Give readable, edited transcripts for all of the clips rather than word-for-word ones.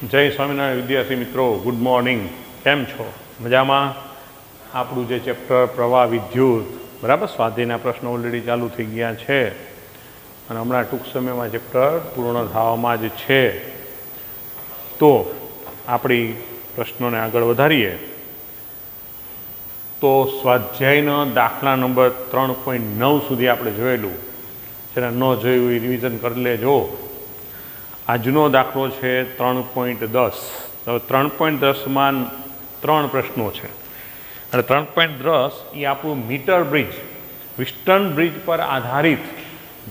જય સ્વામિનારાયણ વિદ્યાર્થી મિત્રો, ગુડ મોર્નિંગ. કેમ છો? મજામાં? આપણું જે ચેપ્ટર પ્રવાહ વિદ્યુત, બરાબર, સ્વાધ્યાયના પ્રશ્નો ઓલરેડી ચાલુ થઈ ગયા છે અને હમણાં ટૂંક સમયમાં ચેપ્ટર પૂર્ણ થવામાં જ છે. તો આપણી પ્રશ્નોને આગળ વધારીએ તો સ્વાધ્યાયનો દાખલા નંબર 3.9 સુધી આપણે જોયેલું. જેને ન જોયું એ રિવિઝન કરી લેજો. આજનો દાખલો છે 3.10. હવે 3.10માં 3 પ્રશ્નો છે અને 3.10 એ આપણું મીટર બ્રિજ, વિસ્ટન બ્રિજ પર આધારિત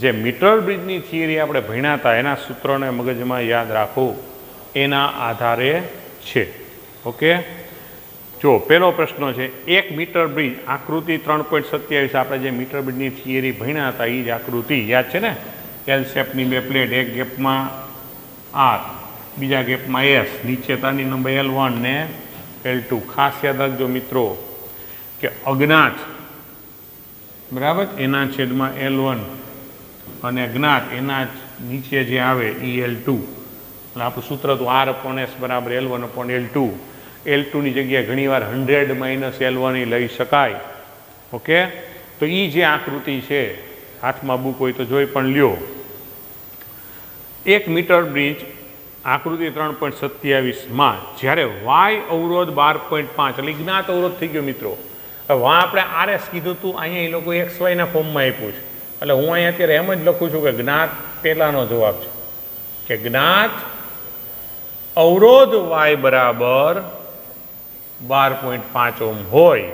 જે મીટર બ્રિજની થિયરી આપણે ભણ્યા હતા એના સૂત્રોને મગજમાં યાદ રાખો, એના આધારે છે. ઓકે, જો પહેલો પ્રશ્ન છે, 1 મીટર બ્રિજ, આકૃતિ 3.27. આપણે જે મીટર બ્રિજની થિયરી ભણ્યા હતા એ જ આકૃતિ યાદ છે ને? એલ શેપની બે પ્લેટ, એક ગેપમાં R, બીજા ગેપમાં S, નીચે તારની નંબર L1 ને L2. ખાસ યાદ રાખજો મિત્રો કે અજ્ઞાત, બરાબર, એના છેદમાં L1 અને જ્ઞાત એના નીચે જે આવે એ L2. એટલે આપણું સૂત્ર હતું R/S બરાબર L1/L2. L2ની જગ્યાએ ઘણીવાર 100 - L1 લઈ શકાય. ઓકે, તો એ જે આકૃતિ છે, હાથમાં બુક હોય તો જોઈ પણ લ્યો. 1 મીટર બ્રિજ, આકૃતિ 3.27માં જ્યારે વાય અવરોધ 12.5 એટલે જ્ઞાત અવરોધ થઈ ગયો મિત્રો. હવે આપણે RS કીધું હતું, અહીંયા એ લોકો XYના ફોર્મમાં આપ્યું છે. એટલે હું અહીંયા અત્યારે એમ જ લખું છું કે જ્ઞાત પહેલાનો જવાબ છે કે જ્ઞાત અવરોધ Y બરાબર 12.5 ઓહ્મ હોય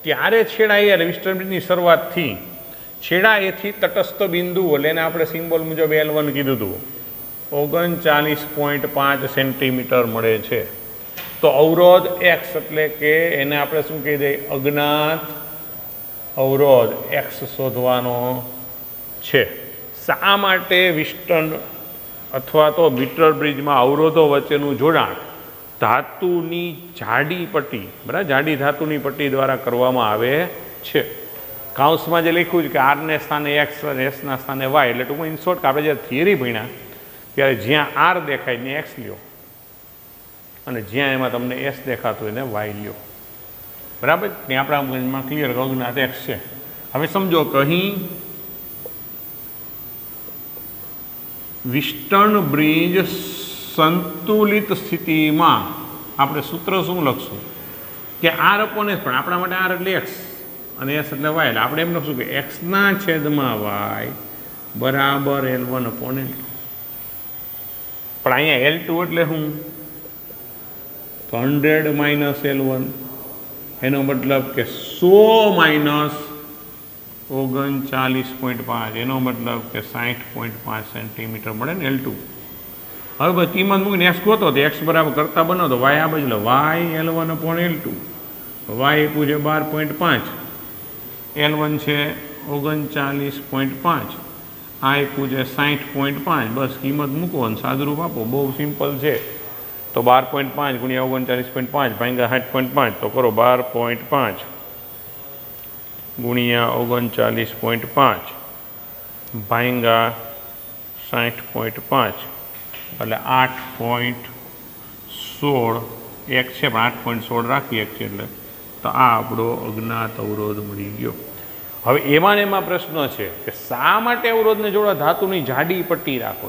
ત્યારે છેડા એ વિસ્ટન બ્રિજની શરૂઆતથી છેડા એથી તટસ્થ બિંદુ, એટલે એને આપણે સિમ્બોલ મુજબ L1 કીધું હતું, 39.5 સેન્ટીમીટર મળે છે. તો અવરોધ X એટલે કે એને આપણે શું કહી દઈએ, અજ્ઞાત અવરોધ X શોધવાનો છે. શા માટે વિસ્ટન અથવા તો મીટર બ્રિજમાં અવરોધો વચ્ચેનું જોડાણ ધાતુની જાડી પટ્ટી, બરાબર, જાડી ધાતુની પટ્ટી દ્વારા કરવામાં આવે છે. કાઉન્સમાં જે લખ્યું છે કે R ને સ્થાને X અને S ના સ્થાને Y, એટલે ટૂંકમાં ઇન શોર્ટ આપણે જ્યારે થિયરી ભણ્યા ત્યારે જ્યાં R દેખાય ને X લ્યો અને જ્યાં એમાં તમને S દેખાતું હોય ને Y લ્યો, બરાબર. ત્યાં આપણા મગજમાં ક્લિયર અજ્ઞાત X છે. હવે સમજો કે અહીં વિસ્ટન બ્રિજ સંતુલિત સ્થિતિમાં આપણે સૂત્ર શું લખશું કે R/S, પણ આપણા માટે R એટલે X અને S એટલે Y, એટલે આપણે એમ લખશું કે X ના છેદમાં Y બરાબર L1/L2. પણ અહીંયા L2 એટલે શું? 100 - L1, એનો મતલબ કે 100 - 39.5, એનો મતલબ કે 60.5 સેન્ટીમીટર મળે ને L2. હવે બસ કિંમત મૂકીને X ગોતો તો X બરાબર કરતા બનો તો Y આ બાજુ Y L1/L2. Y આપ્યું છે 12.5, L1 છે 39.5, આ આપ્યું છે 60.5. બસ કિંમત મૂકો અને સાદુરૂપ આપો, બહુ સિમ્પલ છે. તો 12.5 × 39.5 ભાગ્યા 60.5, તો કરો 12.5 ગુણ્યા 39.5 ભાગ્યા 60.5 એટલે 8.16. એક છે પણ 8.16 રાખી એક છે, એટલે તો આ આપણો અજ્ઞાત અવરોધ મળી ગયો. હવે એમાં પ્રશ્ન છે કે શા માટે અવરોધને જોડવા ધાતુની જાડી પટ્ટી રાખો?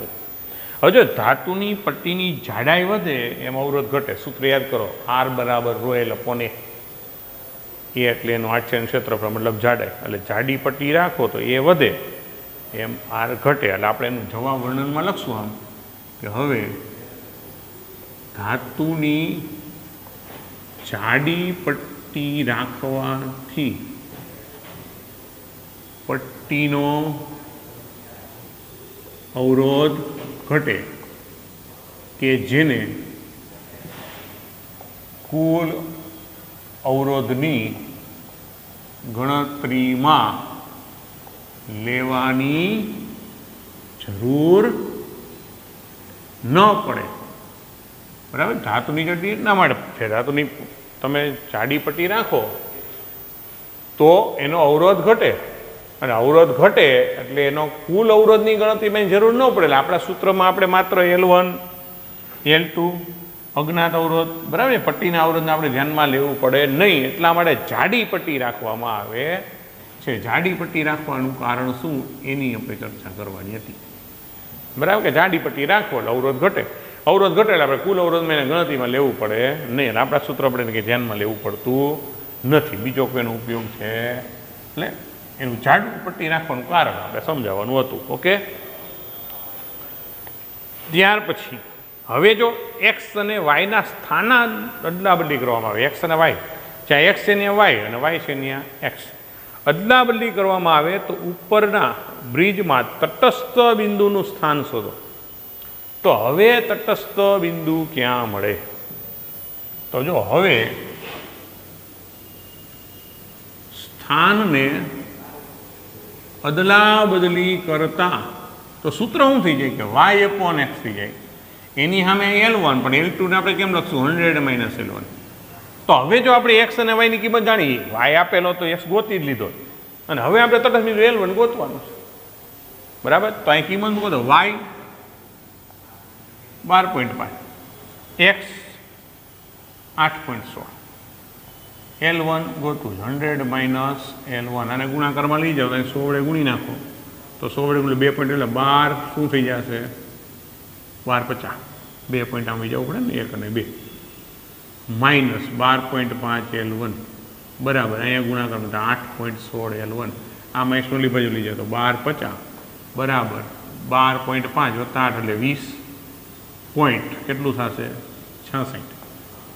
હવે જો ધાતુની પટ્ટીની જાડાઈ વધે એમ અવરોધ ઘટે. સૂત્ર યાદ કરો, R બરાબર ρL/A, એટલે એનું આચ્છાદન ક્ષેત્રફળ મતલબ જાડાઈ. એટલે જાડી પટ્ટી રાખો તો એ વધે એમ R ઘટે. એટલે આપણે એનું જવાબ વર્ણનમાં લખશું આમ કે હવે ધાતુની જાડી પટ્ટી રાખવાથી પટ્ટીનો અવરોધ ઘટે કે જેને કુલ અવરોધની ગણતરીમાં લેવાની જરૂર ન પડે. બરાબર, ધાતુની જાડી એટલા માટે છે, ધાતુની તમે જાડી પટ્ટી રાખો તો એનો અવરોધ ઘટે, અને અવરોધ ઘટે એટલે એનો કુલ અવરોધની ગણતરીમાં જરૂર ન પડે. એટલે આપણા સૂત્રમાં આપણે માત્ર L1 L2 અજ્ઞાત અવરોધ, બરાબર. પટ્ટીના અવરોધને આપણે ધ્યાનમાં લેવું પડે નહીં, એટલા માટે જાડી પટ્ટી રાખવામાં આવે છે. જાડી પટ્ટી રાખવાનું કારણ શું એની આપણે ચર્ચા કરવાની હતી, બરાબર. કે જાડી પટ્ટી રાખવો એટલે અવરોધ ઘટે. અવરોધ ઘટે એટલે આપણે કુલ અવરોધમાં એને ગણતરીમાં લેવું પડે નહીં, અને આપણા સૂત્ર આપણે કંઈ ધ્યાનમાં લેવું પડતું નથી. બીજો કોઈનો ઉપયોગ છે એટલે એનું જાડું પટ્ટી રાખવાનું કારણ આપણે સમજાવવાનું હતું. ઓકે. ત્યાર પછી હવે જો એક્સ અને વાયના સ્થાના અદલાબદલી કરવામાં આવે, એક્સ અને વાય, જ્યાં એક્સ છે ત્યાં વાય અને વાય છે ત્યાં એક્સ, અદલાબદલી કરવામાં આવે તો ઉપરના બ્રિજમાં તટસ્થ બિંદુનું સ્થાન શોધો. તો હવે તટસ્થ બિંદુ ક્યાં મળે? તો જો હવે સ્થાનને અદલા બદલી કરતા તો સૂત્ર શું થઈ જાય કે વાય અપોન એક્સ થઈ જાય. એની સામે L1, પણ L2 ને આપણે કેમ લખશું? 100 - L1. તો હવે જો આપણે એક્સ અને વાયની કિંમત જાણીએ, વાય આપેલો તો એક્સ ગોતી જ લીધો, અને હવે આપણે તટસ્થ બિંદુ L1 ગોતવાનું છે, બરાબર. તો અહીં કિંમત મૂકો તો વાય 12.5, એક્સ 8.16, L1 ગોતું 100 - L1, અને ગુણાકારમાં લઈ જાઓ, 100 વડે ગુણી નાખો તો 100 વડે ગુણી 2 પોઈન્ટ એટલે 12 શું થઈ જશે? 12 × 50, 2 પોઈન્ટ આમ જવું પડે ને, 1 અને 2, માઇનસ 12.5 L1 બરાબર. અહીંયા ગુણાકાર 8.16 L1, આમાં એક્સનો લીભાજો લઈ જાય તો 12 × 50 બરાબર 12.5 + 8 એટલે 20 પોઈન્ટ કેટલું થશે? 66.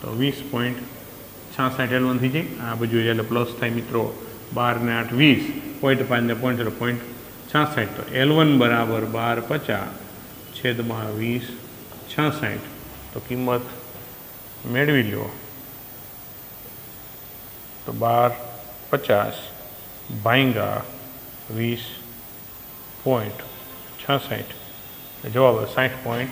તો 20.66 L1 થઈ જાય. આ બધું એટલે પ્લસ થાય મિત્રો. 12 ને 8 20, પોઈન્ટ 5 ને પોઈન્ટ એટલે 0.66. તો L1 બરાબર 1250 છેદમાં 20/66. તો કિંમત મેળવી લો તો 1250 ભાંગ્યા 20.66 જવાબ 60.5.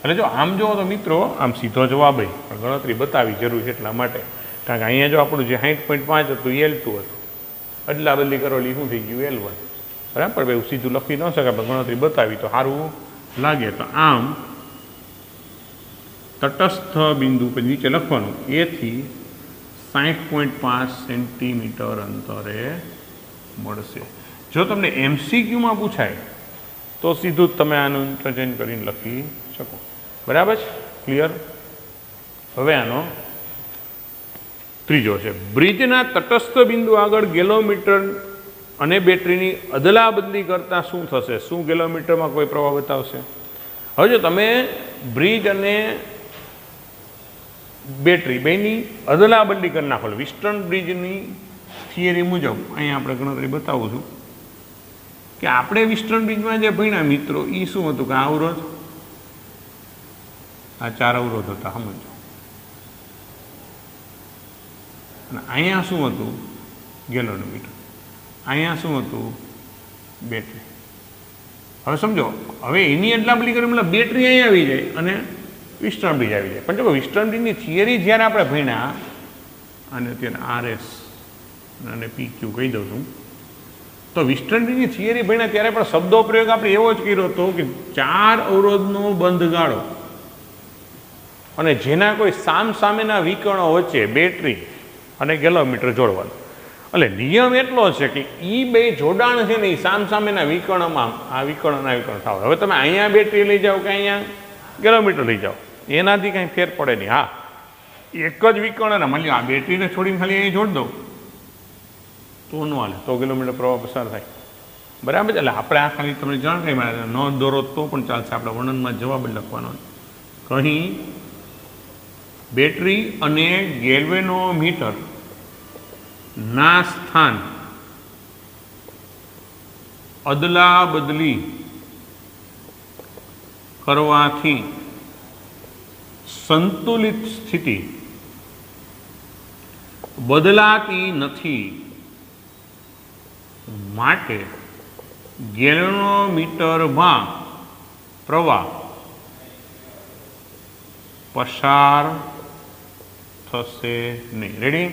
એટલે જો આમ જુઓ તો મિત્રો આમ સીધો જવાબ પણ ગણતરી બતાવી જરૂર છે એટલા માટે, કારણ કે અહીંયા જો આપણું જે 60.5 હતું L2 હતું, અદલા બદલી કરોલી શું થઈ ગયું? L1, બરાબર. એવું સીધું લખી ન શકાય, પણ ગણતરી બતાવી તો સારું લાગે. તો આમ તટસ્થ બિંદુ પછી નીચે લખવાનું, એથી 60.5 સેન્ટીમીટર અંતરે મળશે. જો તમને MCQમાં પૂછાય તો સીધું જ તમે આનું ઇન્ટરચેન્જ કરીને લખી શકો, બરાબર છે? ક્લિયર. હવે આનો ત્રીજો છે, બ્રિજના તટસ્થ બિંદુ આગળ ગેલોમીટર અને બેટરીની અદલા બદલી કરતાં શું થશે? શું ગેલોમીટરમાં કોઈ પ્રવાહ બતાવશે? હવે જો તમે બ્રિજ અને બેટરી બેની અદલા બદલી કરી નાખો, વિસ્ટર્ન બ્રિજની થિયરી મુજબ અહીંયા આપણે ગણતરી બતાવું છું કે આપણે વિસ્ટર્ન બ્રિજમાં જે ભણ્યા મિત્રો એ શું હતું કે આ અવરોધ, આ 4 અવરોધ હતા, સમજો. અને અહીંયા શું હતું? ગેલોમીટર. અહીંયા શું હતું? બેટરી. હવે સમજો, હવે એની અદલા બદલી કરી મતલબ બેટરી અહીંયા આવી જાય અને વિસ્ટર્ન બ્રિજ આવી જાય. પણ જો વિસ્ટર્ન બ્રિજની થિયરી જ્યારે આપણે ભણ્યા, અને અત્યારે RS અને PQ કહી દઉં છું, તો વિસ્ટર્ન બ્રિજની થિયરી ભણ્યા ત્યારે પણ શબ્દો પ્રયોગ આપણે એવો જ કર્યો હતો કે 4 અવરોધનો બંધ ગાળો અને જેના કોઈ સામસામેના વિકર્ણો વચ્ચે બેટરી અને ગેલોમીટર જોડવાનું. એટલે નિયમ એટલો છે કે એ બે જોડાણ છે ને એ સામસામેના વિકર્ણમાં આ વિકર્ણના વિકર્ણ થાવ. હવે તમે અહીંયા બેટરી લઈ જાઓ કે અહીંયા ગેલોમીટર લઈ જાઓ, એનાથી કાંઈ ફેર પડે નહીં. હા, એક જ વિકર્ણના માની લો આ બેટરીને છોડીને ખાલી અહીં જોડી દઉં તો ન હાલે, તો ગેલોમીટર પ્રવાહ પસાર થાય, બરાબર. એટલે આપણે આ ખાલી તમને જાણકારી મળે, ન દોરો તો પણ ચાલશે, આપણે વર્ણનમાં જવાબ જ લખવાનો. કહી બેટરી અને ગેલ્વેનોમીટર ના સ્થાન અદલા બદલી કરવાથી સંતુલિત સ્થિતિ બદલાતી નથી, માટે ગેલ્વેનોમીટરમાં પ્રવાહ પસાર થશે નહીં. રેડી?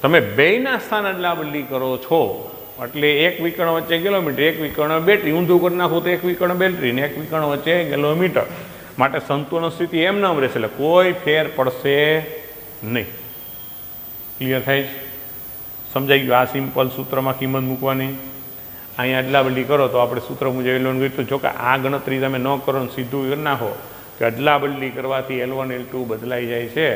તમે બેયના સ્થાન અદલા બદલી કરો છો એટલે એક વિકર્ણ વચ્ચે કિલોમીટર, એક વિકર્ણ બેટરી. ઊંધું કરી નાખું તો એક વિકર્ણ બેટરી ને એક વિકર્ણ વચ્ચે કિલોમીટર. માટે સંતુલન સ્થિતિ એમ નામ રહેશે, એટલે કોઈ ફેર પડશે નહીં. ક્લિયર થાય છે? સમજાઈ ગયું? આ સિમ્પલ સૂત્રમાં કિંમત મૂકવાની. અહીંયા અદલાબદલી કરો તો આપણે સૂત્ર મુજબ L1 ગણતું. જો કે આ ગણતરી તમે ન કરો ને સીધું કરી નાખો કે અદલાબદલી કરવાથી L1 L2 બદલાઈ જાય છે.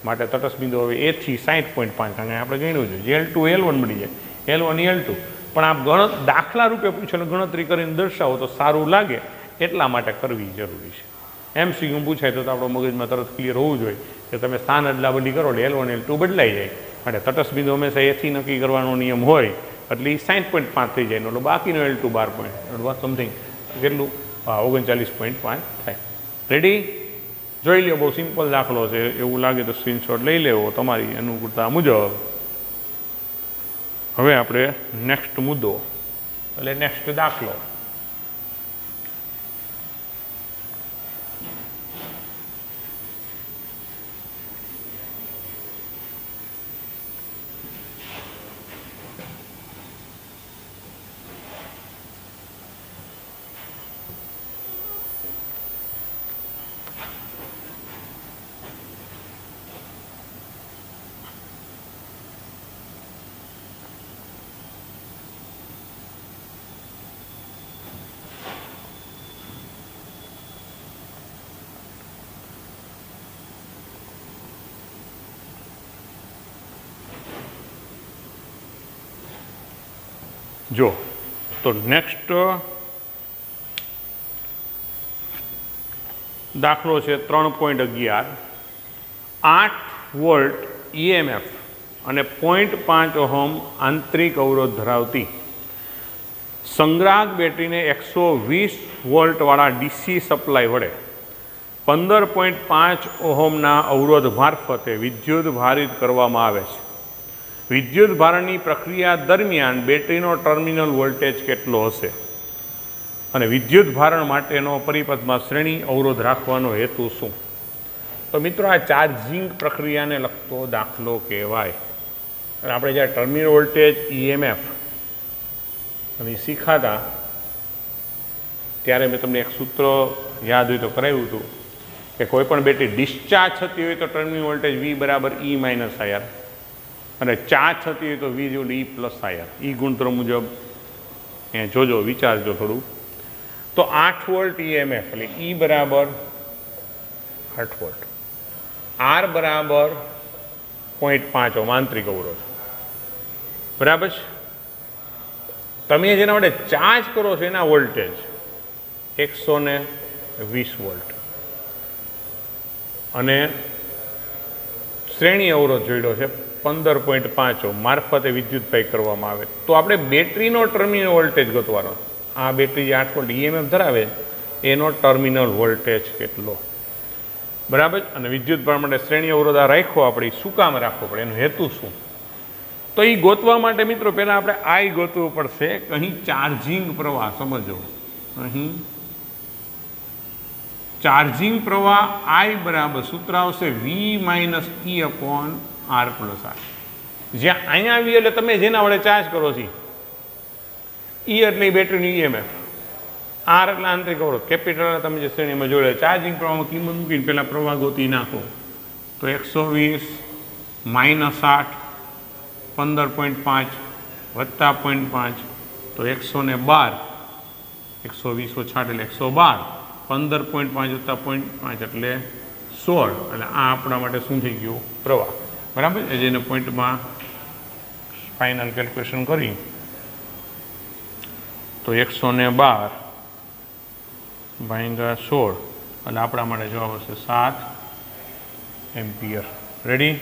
માટે તટસ્થ બિંદુ હવે A થી 60.5, કારણ કે આપણે ગણ્યું છે જે L2 L1 મળી જાય, L1 L2. પણ આપ દાખલા રૂપે પૂછેલું ગણતરી કરીને દર્શાવો તો સારું લાગે, એટલા માટે કરવી જરૂરી છે. MCQ પૂછાય તો આપણો મગજમાં તરત ક્લિયર હોવું જોઈએ કે તમે સ્થાન અદલાબદલી કરો એટલે L1 L2 બદલાઈ જાય. માટે તટસ્થ બિંદુ હંમેશા એથી નક્કી કરવાનો નિયમ હોય, એટલે એ 60.5 થઈ જાય, એટલે બાકીનો L2 12 સમથિંગ કેટલું 39.5 થાય. રેડી? જોઈ લો, બહુ સિમ્પલ દાખલો છે. એવું લાગે તો સ્ક્રીનશોટ લઈ લેવો તમારી અનુકૂળતા મુજબ. હવે આપણે નેક્સ્ટ મુદ્દો એટલે નેક્સ્ટ દાખલો. જો તો નેક્સ્ટ દાખલો છે 3.11. 8 વોલ્ટ EMF અને 0.5 ઓહમ આંતરિક અવરોધ ધરાવતી સંગ્રાહક બેટરીને 120 વોલ્ટવાળા DC સપ્લાય વડે 15.5 ઓહમના અવરોધ મારફતે વિદ્યુત ભારિત કરવામાં આવે છે. વિદ્યુત ભારણની પ્રક્રિયા દરમિયાન બેટરીનો ટર્મિનલ વોલ્ટેજ કેટલો હશે અને વિદ્યુત ભારણ માટેનો પરિપથમાં શ્રેણી અવરોધ રાખવાનો હેતુ શું? તો મિત્રો, આ ચાર્જિંગ પ્રક્રિયાને લગતો દાખલો કહેવાય. અને આપણે જ્યારે ટર્મિનલ વોલ્ટેજ EMF અને શીખાતા ત્યારે મેં તમને એક સૂત્ર યાદ હોય તો કરાવ્યું હતું કે કોઈ પણ બેટરી ડિસ્ચાર્જ થતી હોય તો ટર્મિનલ વોલ્ટેજ V બરાબર E માઇનસ IR અને ચાર્જ થતી હોય તો V જોડે E પ્લસ IR. એ ગુણધર્મ મુજબ એ જોજો, વિચારજો થોડું. તો 8 વોલ્ટ EMF એટલે E બરાબર 8 વોલ્ટ, R બરાબર 0.5 ઓહમ આંતરિક અવરોધ. બરાબર છે? તમે જેના વડે ચાર્જ કરો છો એના વોલ્ટેજ 120 વોલ્ટ અને શ્રેણી અવરોધ જોડ્યો છે 15.5 ઓહમ મારફતે વિદ્યુતભાઈ કરવામાં આવે. તો આપણે બેટરીનો ટર્મિનલ વોલ્ટેજ ગોતવાનો. આ બેટરી જે 8 વોલ્ટ EMF ધરાવે એનો ટર્મિનલ વોલ્ટેજ કેટલો? બરાબર. અને વિદ્યુત ભાર માટે શ્રેણી અવરોધ આ રાખ્યો આપણે, શું કામ રાખવો પડે, એનો હેતુ શું? તો એ ગોતવા માટે મિત્રો પહેલાં આપણે I ગોતવું પડશે. અહીં ચાર્જિંગ પ્રવાહ સમજો, અહીં ચાર્જિંગ પ્રવાહ I બરાબર સૂત્ર આવશે V minus E upon R plus R. જ્યાં અહીંયા આવી એટલે તમે જેના વડે ચાર્જ કરો છો E એટલે બેટરીની EMF, R એટલે આંતરિક અવરોધ, કેપિટલ તમે જે શ્રેણીમાં જોડે. ચાર્જિંગ પ્રવાહમાં કિંમત મૂકીને પહેલાં પ્રવાહ ગોતી નાખો તો 120 માઇનસ 8 15.5 વત્તા 0.5 તો 112, 120 ઓછા એટલે 112, 15.5 વત્તા 0.5 એટલે 16. એટલે આ આપણા માટે શું થઈ ગયું? પ્રવાહ. બરાબર. જેને પોઈન્ટમાં ફાઇનલ કેલ્ક્યુલેશન કરી તો 112 ભાગ્યા 16 એટલે આપણા માટે જવાબ હશે 7 એમ્પિયર. રેડી?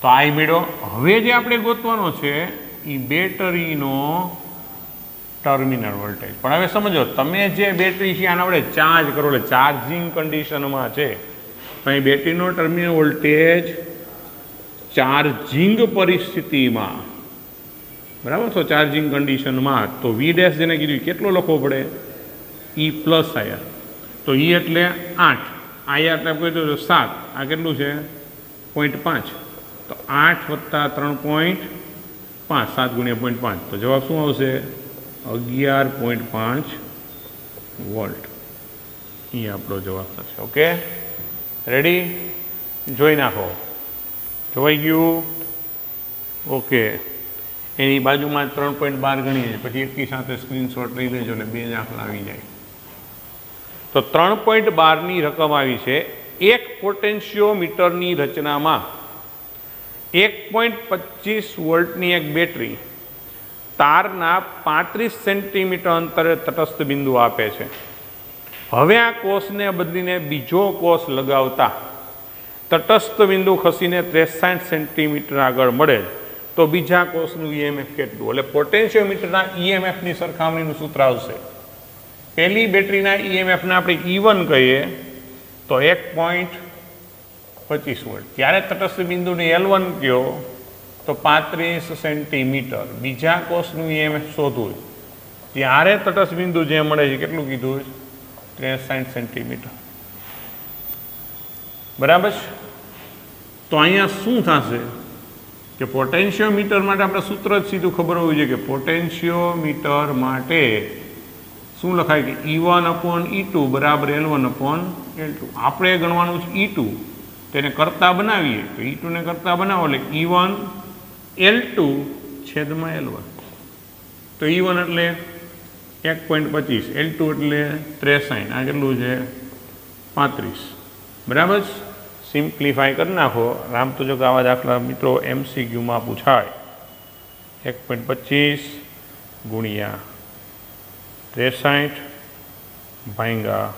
તો આ મેળો. હવે જે આપણે ગોતવાનો છે એ બેટરીનો ટર્મિનલ વોલ્ટેજ. પણ હવે સમજો, તમે જે બેટરી છે આના વડે ચાર્જ કરો એટલે ચાર્જિંગ કન્ડિશનમાં છે તો અહીં બેટરીનો ટર્મિનલ વોલ્ટેજ ચાર્જિંગ પરિસ્થિતિમાં, બરાબર, તો ચાર્જિંગ કન્ડિશનમાં તો V ડેશ જેને કીધું કેટલો લખવો પડે? E plus IR. તો E એટલે 8, IR એટલે કહી દો 7, આ કેટલું છે? 0.5. તો 8 વત્તા 3.5 5 7 ગુણ્યા 0.5 તો જવાબ શું આવશે 11.5 વોલ્ટ એ આપણો જવાબ થશે ઓકે રેડી જોઈ નાખો જોવાઈ ગયું ઓકે એની બાજુમાં 3.12 ગણીએ પછી એકી સાથે સ્ક્રીનશોટ લઈ લેજો એટલે 2 દાખલા આવી જાય તો 3.12ની રકમ આવી છે એક પોટેન્શિયોમીટરની રચનામાં 1.25 વોલ્ટની એક બેટરી તારના 35 સેન્ટીમીટર અંતરે તટસ્થ બિંદુ આપે છે હવે આ કોષને બદલીને બીજો કોષ લગાવતા તટસ્થ બિંદુ ખસીને 63 સેન્ટીમીટર આગળ મળે તો બીજા કોષનું ઈએમએફ કેટલું એટલે પોટેન્શિયોમીટરના ઈએમએફની સરખામણીનું સૂત્ર આવશે પહેલી બેટરીના ઈએમએફને આપણે E1 કહીએ તો 1.25 વોલ્ટ ત્યારે તટસ્થ બિંદુને L1 કહો તો 35 સેન્ટીમીટર બીજા કોષનું ઈએમએફ શોધવું ત્યારે તટસ્થ બિંદુ જે મળે છે કેટલું કીધું 63 સેન્ટીમીટર બરાબર છે તો અહીંયા શું થશે કે પોટેન્શિયોમીટર માટે આપણે સૂત્ર જ સીધું ખબર હોવું જોઈએ કે પોટેન્શિયોમીટર માટે શું લખાય કે E1/E2 બરાબર L1/L2 આપણે ગણવાનું છે E2 તેને કરતા બનાવીએ તો E2 ને કરતા બનાવો એટલે E1 L2 છેદમાં L1 તો E1 એટલે 1.25 L2 એટલે 63 આ કેટલું છે 35 બરાબર સિમ્પ્લિફાય કરી નાખો રામ તો જો કે આવા દાખલા મિત્રો MCQમાં પૂછાય 1.25 ગુણ્યા 63 ભાંગ્યા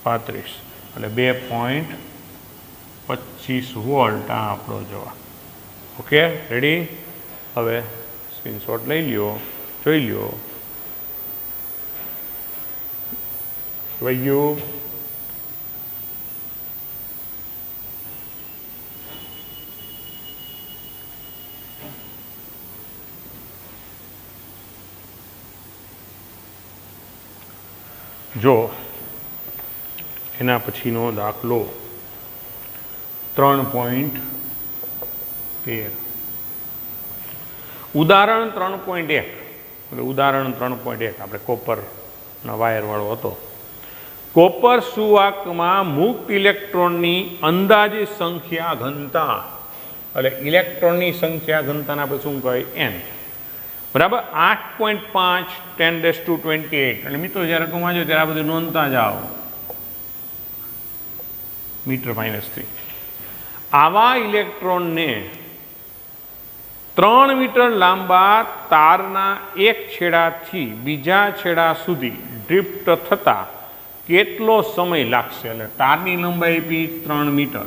35 એટલે 2.25 વોલ્ટ આ આપણો જવાબ ઓકે રેડી હવે સ્ક્રીનશોટ લઈ લ્યો જોઈ લ્યો જોઈ ગયું જો એના પછીનો દાખલો 3.13 ઉદાહરણ 3.1 એટલે ઉદાહરણ 3.1 આપણે કોપરના વાયરવાળો હતો કોપર સુવાહકમાં મુક્ત ઇલેક્ટ્રોનની અંદાજિત સંખ્યા ઘનતા એટલે ઇલેક્ટ્રોનની સંખ્યા ઘનતાને આપણે શું કહીએ n બરાબર 8.5 10⁻28 એટલે મિત્રો જ્યારે રકમ વાંચો ત્યારે આ બધું નોંધતા જાઓ મીટર-3 આવા ઇલેક્ટ્રોનને 3 મીટર લાંબા તારના એક છેડાથી બીજા છેડા સુધી ડ્રિફ્ટ થતા કેટલો સમય લાગશે એટલે તારની લંબાઈ આપી 3 મીટર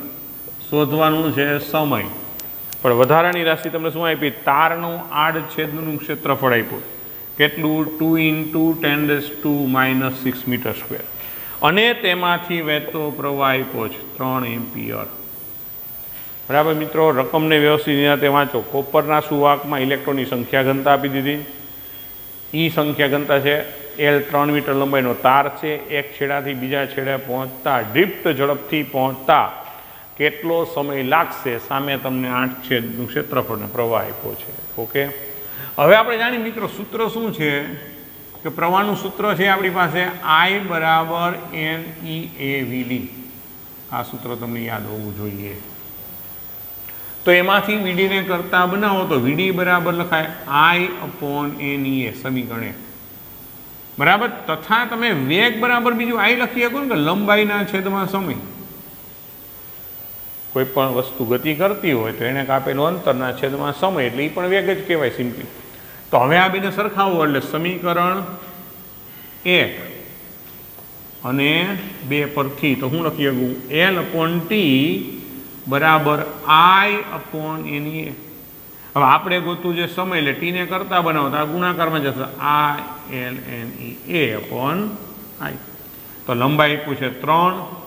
શોધવાનું છે સમય પણ વધારાની રાશિ તમને શું આપી તારનું આડછેદનું ક્ષેત્રફળ આપ્યું કેટલું 2 × 10⁻⁻6 મીટર સ્ક્વેર અને તેમાંથી વહેતો પ્રવાહ આપ્યો છે 3 એમ્પિયર બરાબર મિત્રો રકમને વ્યવસ્થિત રીતે વાંચો કોપરના સુવાહકમાં ઇલેક્ટ્રોનની સંખ્યા ઘનતા આપી દીધી એ સંખ્યા ઘનતા છે L 3 મીટર લંબાઈનો તાર છે એક છેડાથી બીજા છેડે પહોંચતા ડ્રિફ્ટ ઝડપથી પહોંચતા કેટલો સમય લાગશે સામે તમને 8 ક્ષેત્રફળનો પ્રવાહ આપ્યો છે ઓકે હવે આપણે જાણીએ મિત્રો સૂત્ર શું છે કે પ્રવાહનું સૂત્ર છે આપણી પાસે I બરાબર NEAVD આ સૂત્ર તમને યાદ હોવું જોઈએ તો એમાંથી VDને કરતા બનાવો તો VD બરાબર લખાય I/NEA સમીકરણ બરાબર તથા તમે વેગ બરાબર બીજું I લખી શકો ને કે લંબાઈના છેદમાં સમય કોઈ પણ વસ્તુ ગતિ કરતી હોય તો એને કાપેલું અંતરના છેદમાં સમય એટલે એ પણ વેગ જ કહેવાય સિમ્પલી તો હવે આ બેને સરખાવો એટલે સમીકરણ 1 અને 2 પરથી તો હું લખી શકું L/T બરાબર I/NEA હવે આપણે ગોતું જે સમય એટલે ટીને કરતા બનાવો આ ગુણાકારમાં જશે I/LNEA/I તો લંબાઈ આપ્યું છે 3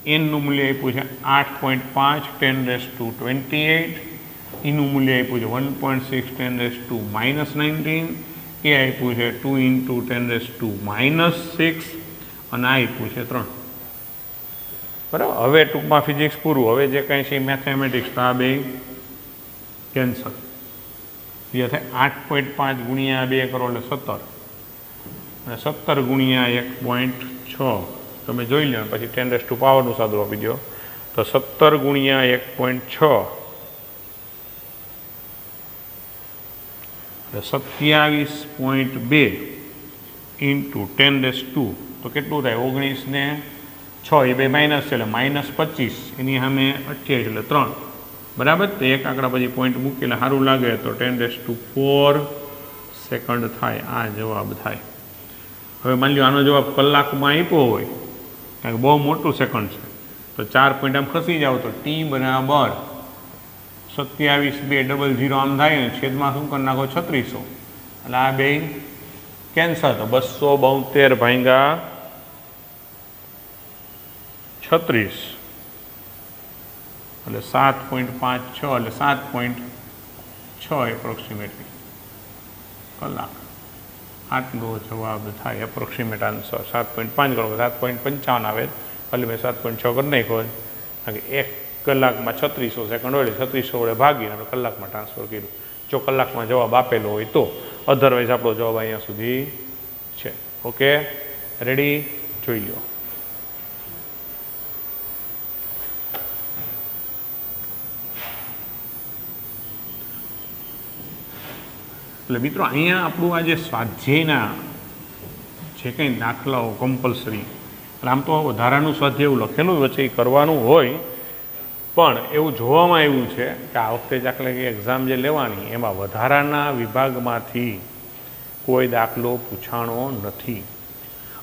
એનનું મૂલ્ય આપ્યું છે 8.5 10⁻28 એનું મૂલ્ય આપ્યું છે 1.6 10⁻19 એ આપ્યું છે 2 × 10⁻6 અને આ આપ્યું છે 3 બરાબર હવે ટૂંકમાં ફિઝિક્સ પૂરું હવે જે કંઈ છે મેથેમેટિક્સ તો આ બે કેન્સલ જે થાય 8.5 ગુણ્યા 2 કરો એટલે 17 અને 17 ગુણ્યા 1.6 તમે જોઈ લો પછી 10 પાવરનું સાદું આપી દો તો 17 ગુણ્યા 1.6 27.2 ઇન્ટુ 10 તો કેટલું થાય 19 ને 6 એ બે માઇનસ છે એટલે -25 એની સામે 28 એટલે 3 બરાબર. તો એક આંકડા પછી પોઈન્ટ મૂકીને સારું લાગે તો 10⁴ સેકન્ડ થાય. આ જવાબ થાય. હવે માની લો આનો જવાબ કલાકમાં આપ્યો હોય કારણ કે બહુ મોટું સેકન્ડ છે તો 4 પોઈન્ટ આમ ખસી જાવ તો t બરાબર 27,200 આમ થાય ને છેદમાં શું કરી નાખો 3600 એટલે આ બે કેન્સર. તો 272 ભાગ્યા 36 એટલે 7.56 એટલે 7.6 એપ્રોક્સિમેટલી કલાક. આટલો જવાબ થાય એપ્રોક્સિમેટ આન્સર. 7.5 કરો 7.55 આવે એટલે મેં 7.6 કરી નાખ્યો કારણ કે 1 કલાકમાં 3600 સેકન્ડ હોય એટલે 3600 વડે ભાગીને આપણે કલાકમાં ટ્રાન્સફર કર્યું. જો કલાકમાં જવાબ આપેલો હોય તો, અધરવાઇઝ આપણો જવાબ અહીંયા સુધી છે. Okay, ready? જોઈ લો. એટલે મિત્રો અહીંયા આપણું આ જે સ્વાધ્યાયના જે કંઈ દાખલાઓ કમ્પલસરી, એટલે આમ તો વધારાનું સ્વાધ્યાય એવું લખેલું વચ્ચે કરવાનું હોય પણ એવું જોવામાં આવ્યું છે કે આ વખતે દાખલા કે એક્ઝામ જે લેવાની એમાં વધારાના વિભાગમાંથી કોઈ દાખલો પૂછાણો નથી.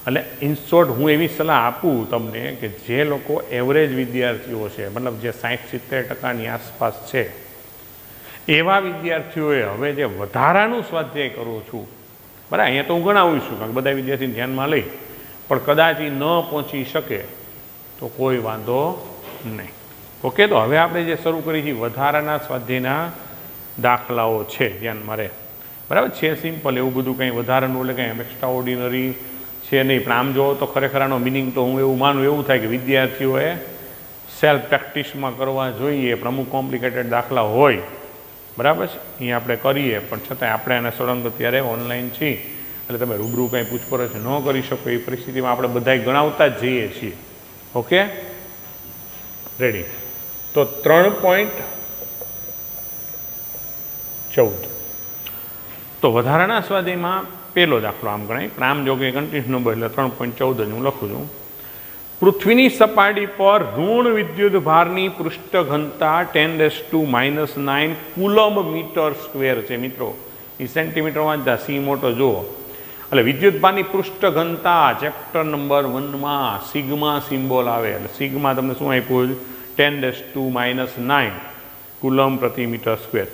એટલે ઇન શોર્ટ હું એવી સલાહ આપું તમને કે જે લોકો એવરેજ વિદ્યાર્થીઓ છે, મતલબ જે 60-70% આસપાસ છે, એવા વિદ્યાર્થીઓએ હવે જે વધારાનું સ્વાધ્યાય કરું છું, બરાબર, અહીંયા તો હું ગણાવું છું કારણ કે બધા વિદ્યાર્થીને ધ્યાનમાં લઈ, પણ કદાચ એ ન પહોંચી શકે તો કોઈ વાંધો નહીં. ઓકે, તો હવે આપણે જે શરૂ કરી છે વધારાના સ્વાધ્યાયના દાખલાઓ છે, ધ્યાનમાં રહે, બરાબર છે. સિમ્પલ એવું બધું કંઈ વધારાનું એટલે કંઈ એક્સ્ટ્રા ઓર્ડિનરી છે નહીં. પણ આમ જોવો તો ખરેખર આનો મિનિંગ તો હું એવું માનું એવું થાય કે વિદ્યાર્થીઓએ સેલ્ફ પ્રેક્ટિસમાં કરવા જોઈએ. પણ અમુક કોમ્પ્લિકેટેડ દાખલા હોય, બરાબર છે, અહીં આપણે કરીએ પણ છતાંય આપણે આને સળંગ અત્યારે ઓનલાઈન છીએ એટલે તમે રૂબરૂ કંઈ પૂછપરછ ન કરી શકો એ પરિસ્થિતિમાં આપણે બધાય ગણાવતા જ જઈએ છીએ. Okay, ready? તો 3.14 તો વધારાના સ્વાધ્યાયમાં પહેલો દાખલો આમ ગણાય, પણ આમ જો કે કન્ટિન્યુઅસ નંબર એટલે 3.14 જ હું લખું છું. પૃથ્વીની સપાટી પર ઋણ વિદ્યુત ભારની પૃષ્ઠ ઘનતા 10⁻⁹ કુલમ મીટર સ્ક્વેર છે. મિત્રો એ સેન્ટીમીટરમાં જ સી મોટો જુઓ. એટલે વિદ્યુત ભારની પૃષ્ઠ ઘનતા ચેપ્ટર નંબર 1માં સિગ્મા સિમ્બોલ આવે એટલે સિગ્મા તમને શું આપ્યું? 10⁻⁹ કુલમ પ્રતિ મીટર સ્ક્વેર.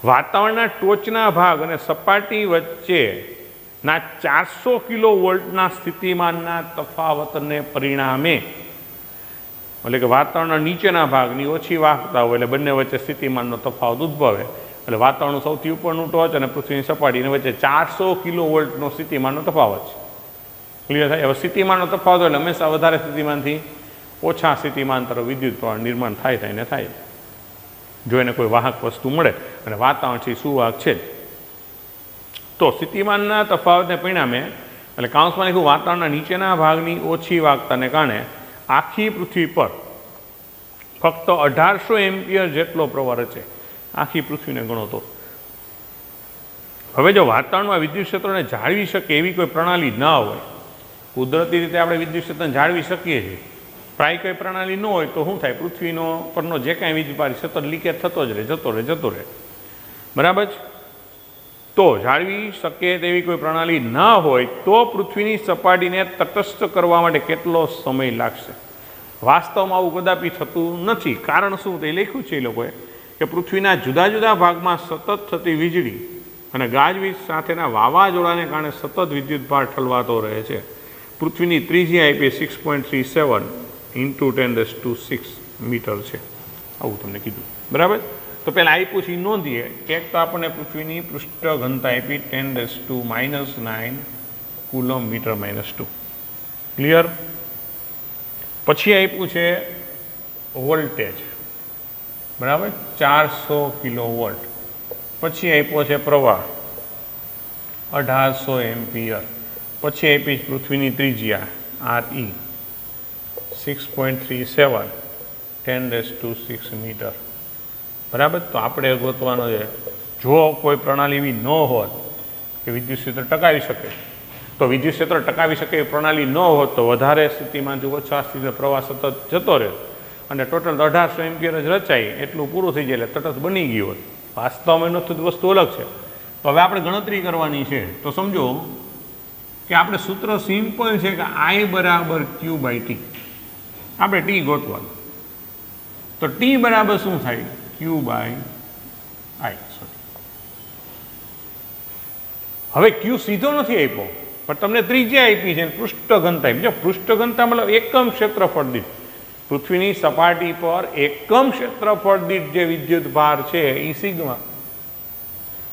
વાતાવરણના ટોચના ભાગ અને સપાટી વચ્ચેના 400 કિલોવોલ્ટના સ્થિતિમાનના તફાવતને પરિણામે, એટલે કે વાતાવરણના નીચેના ભાગની ઓછી વાહકતા હોય એટલે બંને વચ્ચે સ્થિતિમાનનો તફાવત ઉદ્ભવે. એટલે વાતાવરણ સૌથી ઉપરનું ટોચ અને પૃથ્વીની સપાટીની વચ્ચે 400 કિલોવોલ્ટનો સ્થિતિમાનનો તફાવત છે. ક્લિયર થાય? હવે સ્થિતિમાનનો તફાવત એટલે હંમેશા વધારે સ્થિતિમાનથી ઓછા સ્થિતિમાન તરફ વિદ્યુત પ્રવાહ નિર્માણ થાય. જો એને કોઈ વાહક વસ્તુ મળે અને વાતાવરણ છે સુવાહક છે જ, તો સ્થિતિમાનના તફાવતને પરિણામે, એટલે કાઉન્સમાં લખ્યું વાતાવરણના નીચેના ભાગની ઓછી વાહકતાને કારણે આખી પૃથ્વી પર ફક્ત 1800 એમ્પિયર જેટલો પ્રવાહ રચે. આખી પૃથ્વીને ગણો તો. હવે જો વાતાવરણમાં વિદ્યુત ક્ષેત્રોને જાળવી શકે એવી કોઈ પ્રણાલી ના હોય, કુદરતી રીતે આપણે વિદ્યુત ક્ષેત્રને જાળવી શકીએ છીએ, પ્રાય કોઈ પ્રણાલી ન હોય તો શું થાય? પૃથ્વીનો પરનો જે કાંઈ વીજભાર સતત લીકેજ થતો જ રહે, જતો રહે, બરાબર છે. તો જાળવી શકે તેવી કોઈ પ્રણાલી ના હોય તો પૃથ્વીની સપાટીને તટસ્થ કરવા માટે કેટલો સમય લાગશે? વાસ્તવમાં આવું કદાપી થતું નથી. કારણ શું? તે લખ્યું છે એ લોકોએ કે પૃથ્વીના જુદા જુદા ભાગમાં સતત થતી વીજળી અને ગાજવીજ સાથેના વાવાઝોડાને કારણે સતત વિદ્યુતભાર ઠલવાતો રહે છે. પૃથ્વીની ત્રિજ્યા આપી 6.37 × 10⁶ મીટર છે. આવું તમને કીધું, બરાબર. તો પહેલાં આપ્યું છે એ નોંધીએ કે એક તો આપણને પૃથ્વીની પૃષ્ઠ ઘનતા આપી 10⁻⁹ કુલમ મીટર -2. ક્લિયર? પછી આપ્યું છે વોલ્ટેજ, બરાબર, 400 કિલોવોલ્ટ. પછી આપ્યો છે પ્રવાહ 1800 એમ્પિયર, પછી આપી પૃથ્વીની ત્રિજ્યા RE 6.37 10⁶ મીટર, બરાબર. તો આપણે ગોતવાનો છે, જો કોઈ પ્રણાલી એવી ન હોત કે વિદ્યુત ક્ષેત્ર ટકાવી શકે, તો વિદ્યુત ક્ષેત્ર ટકાવી શકે એ પ્રણાલી ન હોત તો વધારે સ્થિતિમાં જો ઓછા સ્થિતિમાં પ્રવાહ સતત જતો રહે અને ટોટલ 1800 એમ્પિયર જ રચાય એટલું પૂરું થઈ જાય એટલે તટસ્થ બની ગયું હોત. વાસ્તવમાં એનો વસ્તુ અલગ છે. તો હવે આપણે ગણતરી કરવાની છે. તો સમજો કે આપણે સૂત્ર સિમ્પલ છે કે I બરાબર Q/T. આપણે T ગોતવાનું. તો T બરાબર શું થાય? Q/I. હવે Q સીધો નથી આપ્યો, પણ તમને ત્રિજ્યા આપી છે, પૃષ્ઠ ઘનતા. જો પૃષ્ઠ ઘનતા મતલબ એકમ ક્ષેત્રફળ દીઠ, પૃથ્વીની સપાટી પર એકમ ક્ષેત્રફળ દીઠ જે વિદ્યુત ભાર છે એ સિગ્મા.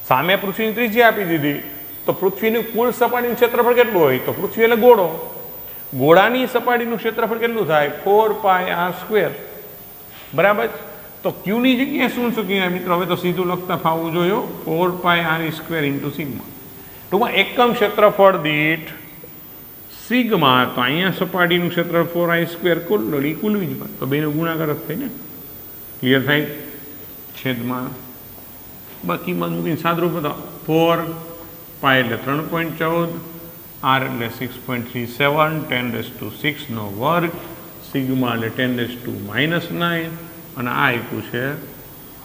સામે પૃથ્વીની ત્રિજ્યા આપી દીધી, તો પૃથ્વીનું કુલ સપાટીનું ક્ષેત્રફળ કેટલું હોય? તો પૃથ્વી એટલે ગોળો, ગોળાની સપાટીનું ક્ષેત્રફળ કેટલું થાય? 4πr², બરાબર. તો ક્યુની જગ્યાએ શું શક્ય મિત્રો? હવે તો સીધું લખતા ફાવવું જોઈએ. 4πr² × sigma. ટૂંકમાં એકમ ક્ષેત્રફળ દીઠ સિગ્મા. તો અહીંયા સપાટીનું ક્ષેત્રફળ 4I² કુલ વીજભાર, તો બેનો ગુણાકાર જ થાય ને. ક્લિયર થાય? છેદમાં કિંમત મૂકીને સાદરૂપ હતા. 4π એટલે 3.14, r એટલે 6.37 10⁶ સિગ્મા એટલે 10⁻⁹ અને આ આપ્યું છે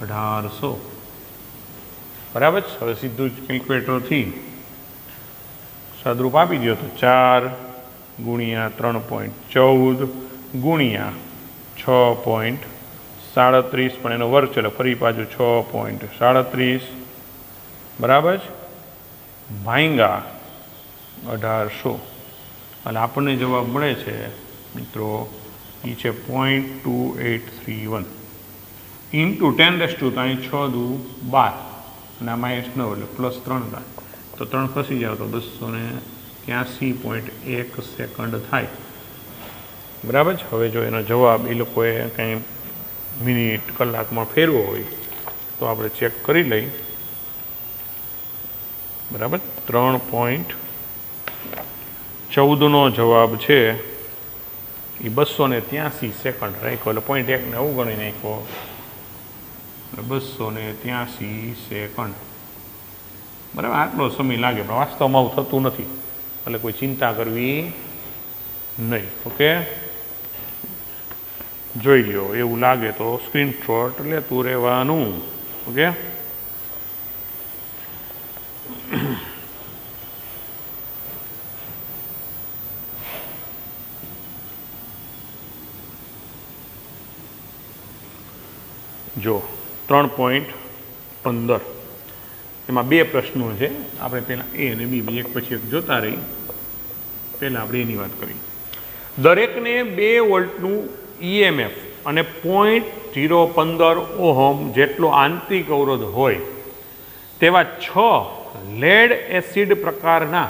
1800, બરાબર. હવે સીધું જ કેલ્ક્યુલેટરથી સાદરૂપ આપી દો તો 4 × 3.14 × 6.37, પણ એનો વર્ગ છે એટલે ફરી પાછું 6.37, બરાબર, ભાંગા 1800. અને આપણને જવાબ મળે છે મિત્રો એ છે 0.2831 ઇન્ટુ 10⁻, તો અહીં 6 દુ 12 અને આ -9 એટલે +3. તો 3 ખસી જાવ તો 283.1 સેકન્ડ થાય, બરાબર. હવે જો એનો જવાબ એ લોકોએ કંઈ મિનિટ કલાકમાં ફેરવો હોય તો આપણે ચેક કરી લઈ, બરાબર. 3.14નો જવાબ છે એ 283 સેકન્ડ રાખ્યો, એટલે 0.1 ને અવગણી નાખ્યો, 283 સેકન્ડ, બરાબર. આટલો સમય લાગે, પણ વાસ્તવમાં આવું થતું નથી, એટલે કોઈ ચિંતા કરવી નહીં. ઓકે, જોઈ લ્યો. એવું લાગે તો સ્ક્રીનશોટ લેતું રહેવાનું. ઓકે, જો 3.15 એમાં 2 પ્રશ્નો છે. આપણે પહેલાં A અને B એક પછી એક જોતા રહી. પહેલાં આપણે એની વાત કરી. દરેકને 2 વોલ્ટનું EMF અને 0.015 ઓહમ જેટલો આંતરિક અવરોધ હોય તેવા 6 લેડ એસિડ પ્રકારના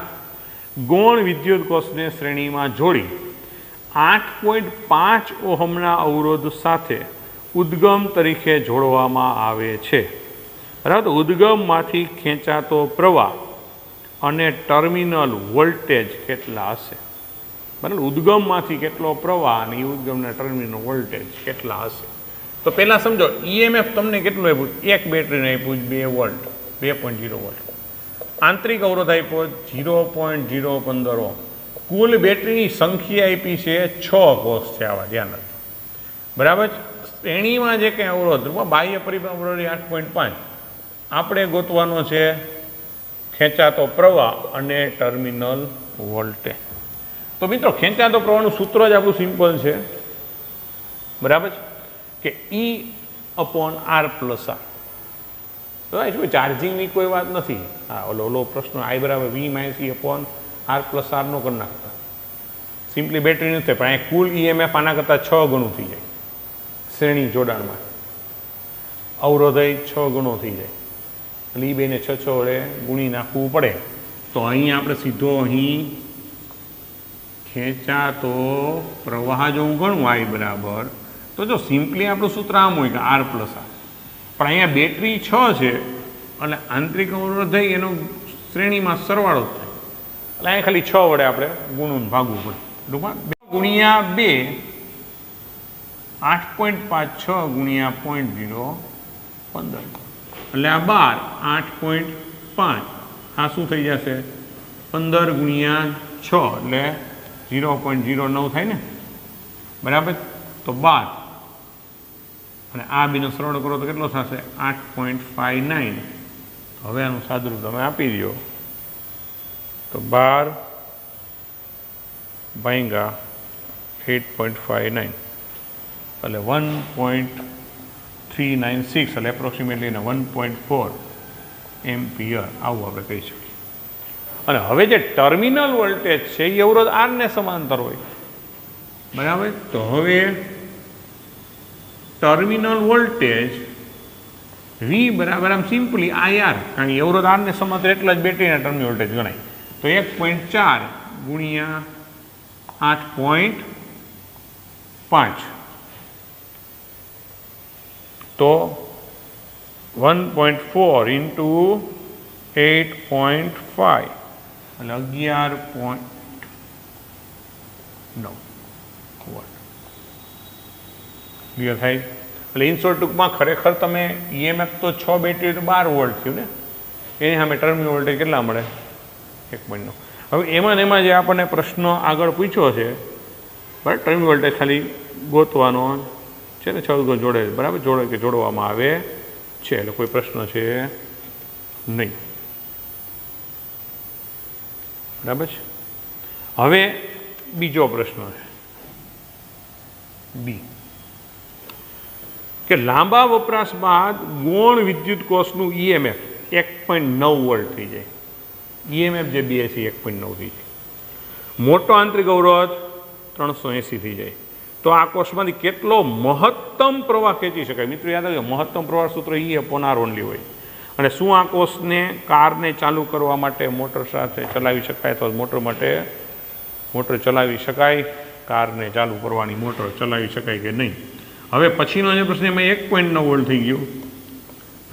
ગૌણ વિદ્યુત કોષને શ્રેણીમાં જોડી 8.5 ઓહમના અવરોધ સાથે ઉદ્ગમ તરીકે જોડવામાં આવે છે, બરાબર. ઉદ્ગમમાંથી ખેંચાતો પ્રવાહ અને ટર્મિનલ વોલ્ટેજ કેટલા હશે? બરાબર. ઉદ્ગમમાંથી કેટલો પ્રવાહ અને ઉદ્ગમના ટર્મિનલ વોલ્ટેજ કેટલા હશે? તો પહેલાં સમજો, EMF તમને કેટલું આપ્યું? એક બેટરીને આપ્યું 2 વોલ્ટ, 2.0 વોલ્ટ. આંતરિક અવરોધ આપ્યો 0.015 ઓહમ. કુલ બેટરીની સંખ્યા આપી છે 6 કોષ છે, આવા ધ્યાન રાખજો, બરાબર. શ્રેણીમાં જે કંઈ અવરોધ, બાહ્ય પરિભ્રમણ 8.5, આપણે ગોતવાનો છે ખેંચાતો પ્રવાહ અને ટર્મિનલ વોલ્ટેજ. તો મિત્રો ખેંચાતો પ્રવાહનું સૂત્ર જ આપણું સિમ્પલ છે, બરાબર, કે E/R + R. તો શું ચાર્જિંગની કોઈ વાત નથી. હા, ઓલો પ્રશ્ન I = V - E/R + R નો કરી નાખતા, સિમ્પલી બેટરી નથી, પણ અહીં કુલ EMF આના કરતાં 6 ગણું થઈ જાય. શ્રેણી જોડાણમાં અવરોધ 6 ગણો થઈ જાય, એટલે એ બેને 6 વડે ગુણી નાખવું પડે. તો અહીં આપણે સીધો અહીં ખેંચાતો પ્રવાહ જો હું ગણું I બરાબર, તો જો સિમ્પલી આપણું સૂત્ર આમ હોય કે R + R, પણ અહીંયા બેટરી 6 છે એટલે આંતરિક અવરોધ થઈ એનો શ્રેણીમાં સરવાળો જ થાય. એટલે અહીં ખાલી 6 વડે આપણે ગુણવું ભાગવું પડે. ટૂંકમાં 2 × 2 8.5 6 ગુણ્યા 0.15 એટલે આ 12 8.5 આ શું થઈ જશે 15 ગુણ્યા 6 એટલે 0.09 થાય ને બરાબર. તો 12 અને આ બીનો સરળ કરો તો કેટલો થશે 8.59. હવે આનું સાદુરૂપ તમે આપી દો તો 12 ભાગ્યા 8.59 એટલે 1.396 એટલે એપ્રોક્સિમેટલી 1.4 એમ્પિયર આવું આપણે કહી શકીએ. અને હવે જે ટર્મિનલ વોલ્ટેજ છે એ અવરોધ આર ને સમાંતર હોય બરાબર. તો હવે ટર્મિનલ વોલ્ટેજ વી બરાબર આમ સિમ્પલી IR કારણ કે અવરોધ આર ને સમાંતર એટલા જ બેટરીના ટર્મિનલ વોલ્ટેજ ગણાય. તો 1.4 ગુણ્યા 8.5 તો 1.4 ઇન્ટુ 8.5 એટલે 11.9 વોટ ક્લિયર થાય. એટલે ઇનશોર્ટ ટૂંકમાં ખરેખર તમે EMF તો 6 બેટરી તો 12 વોલ્ટ થયું ને એની સામે ટર્મિનલ વોલ્ટેજ કેટલા મળે 1.9. હવે એમાં જે આપણને પ્રશ્ન આગળ પૂછ્યો છે બરાબર ટર્મિનલ વોલ્ટેજ ખાલી ગોતવાનો છે ને 6 જોડે બરાબર જોડે કે જોડવામાં આવે છે એટલે કોઈ પ્રશ્ન છે નહીં બરાબર છે. હવે બીજો પ્રશ્ન છે બી કે લાંબા વપરાશ બાદ ગૌણ વિદ્યુત કોષનું EMF 1.9 વોલ્ટ થઈ જાય. EMF જે બે છે 1.9 થઈ જાય. મોટો આંતરિક અવરોધ 380 થઈ જાય. તો આ કોષમાંથી કેટલો મહત્તમ પ્રવાહ ખેંચી શકાય? મિત્રો યાદ રાખજો મહત્તમ પ્રવાહ સૂત્ર E/R ઓનલી હોય. અને શું આ કોષને કારને ચાલુ કરવા માટે મોટર સાથે ચલાવી શકાય? તો મોટર ચલાવી શકાય. કારને ચાલુ કરવાની મોટર ચલાવી શકાય કે નહીં? હવે પછીનો જે પ્રશ્ન એમાં 1.9 વોલ્ટ થઈ ગયો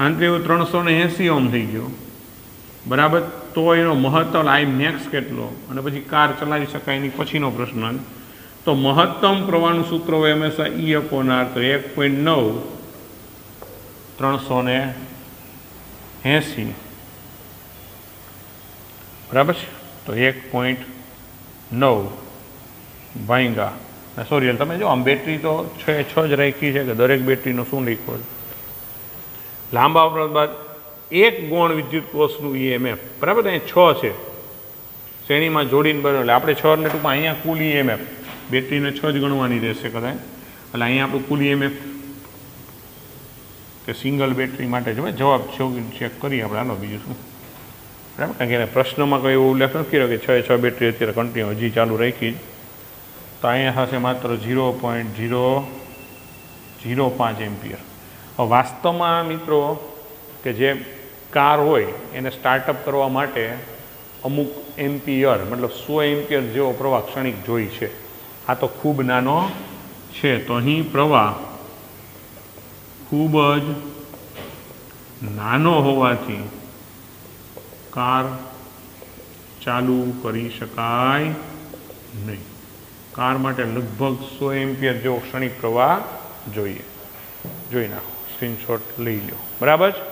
આંતરિક 380 ઓહ્મ થઈ ગયો બરાબર. તો એનો મહત્તમ Imax કેટલો અને પછી કાર ચલાવી શકાય એની પછીનો પ્રશ્ન. તો મહત્તમ પ્રવાહનું સૂત્ર હોય હંમેશા E/R. તો 1.9 380 બરાબર છે. તો 1.9 ભાંગા સોરી તમે જો આમ બેટરી તો 6 જ રાખી છે કે દરેક બેટરીનો શું લખ્યો છે લાંબા વપરાશ બાદ એક ગૌણ વિદ્યુત કોષનું EMF બરાબર અહીંયા 6 છે શ્રેણીમાં જોડીને બરાબર એટલે આપણે 6 એટલે ટૂંકમાં અહીંયા કુલ EMF બેટરીને 6 જ ગણવાની રહેશે કદાચ. એટલે અહીંયા આપણું કુલ EMF કે સિંગલ બેટરી માટે જવાબ ચેક કરીએ આપણે. હાલો બીજું શું બરાબર કારણ કે પ્રશ્નમાં કોઈ એવો ઉલ્લેખ નથી કર્યો કે 6 બેટરી અત્યારે કન્ટિન્યુ હજી ચાલુ રાખી જ. તો અહીંયા થશે માત્ર 0.005 એમ્પિયર. વાસ્તવમાં મિત્રો કે જે કાર હોય એને સ્ટાર્ટઅપ કરવા માટે અમુક એમ્પિયર મતલબ 100 એમ્પિયર જેવો પ્રવાહ ક્ષણિક જોઈ છે. આ તો ખૂબ નાનો છે. તો અહીં પ્રવાહ ખૂબ જ નાનો હોવાથી કાર ચાલુ કરી શકાય નહીં. કાર માટે લગભગ 100 એમ્પિયર જેવો ક્ષણિક પ્રવાહ જોઈએ. જોઈ નાખો સ્ક્રીનશોટ લઈ લો બરાબર છે.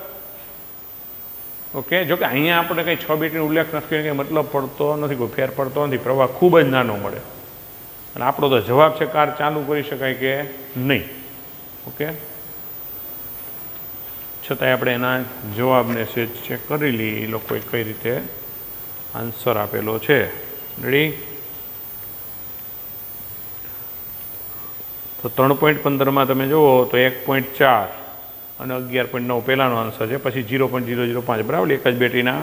ઓકે જોકે અહીંયા આપણે કંઈ 6 બેટરીનો ઉલ્લેખ નથી કર્યો કે મતલબ પડતો નથી કોઈ ફેર પડતો નથી. પ્રવાહ ખૂબ જ નાનો મળે અને આપણો તો જવાબ છે કાર ચાલુ કરી શકાય કે નહીં. ઓકે છતાંય આપણે એના જવાબને સેજ ચેક કરી લઈએ એ લોકોએ કઈ રીતે આન્સર આપેલો છે. રેડી? તો 3.15માં તમે જુઓ તો 1.4 અને 11.9 પહેલાંનો આન્સર છે. પછી 0.005 બરાબર એક જ બેટરીના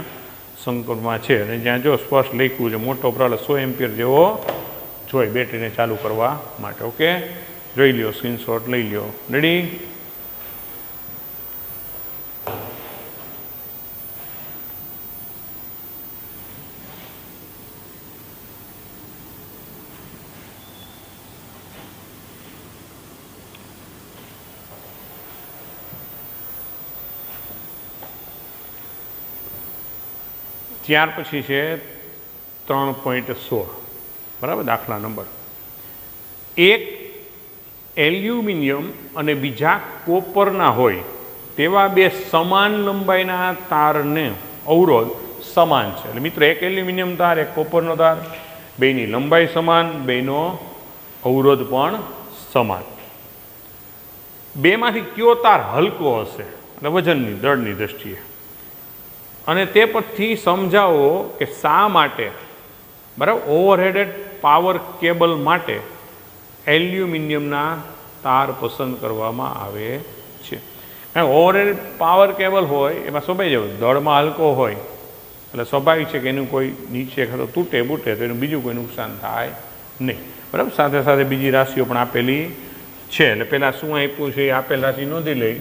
સંકલ્પમાં છે. અને જ્યાં જો સ્પષ્ટ લખ્યું છે મોટો પ્રવાહ 100 એમ્પિયર જેવો જોઈ બેટરીને ચાલુ કરવા માટે. ઓકે જોઈ લ્યો સ્ક્રીનશોટ લઈ લ્યો. રેડી? ત્યાર પછી છે 3.16, બરાબર. દાખલા નંબર 1 એલ્યુમિનિયમ અને બીજા કોપરના હોય તેવા બે સમાન લંબાઈના તારને અવરોધ સમાન છે. એટલે મિત્રો, એક એલ્યુમિનિયમ તાર, એક કોપરનો તાર, બેની લંબાઈ સમાન, બેનો અવરોધ પણ સમાન. બેમાંથી કયો તાર હલકો હશે, એટલે વજનની દળની દ્રષ્ટિએ, અને તે પરથી સમજાવો કે શા માટે, બરાબર, ઓવરહેડેડ પાવર કેબલ માટે એલ્યુમિનિયમના તાર પસંદ કરવામાં આવે છે. ઓવરહેડ પાવર કેબલ હોય એમાં સ્વાભાવિક દળમાં હલકો હોય એટલે સ્વાભાવિક છે કે એનું કોઈ નીચે તૂટે બૂટે તો એનું બીજું કોઈ નુકસાન થાય નહીં, બરાબર. સાથે સાથે બીજી રાશિઓ પણ આપેલી છે. એટલે પહેલાં શું આપ્યું છે એ આપેલ રાશિ નોંધી લઈ.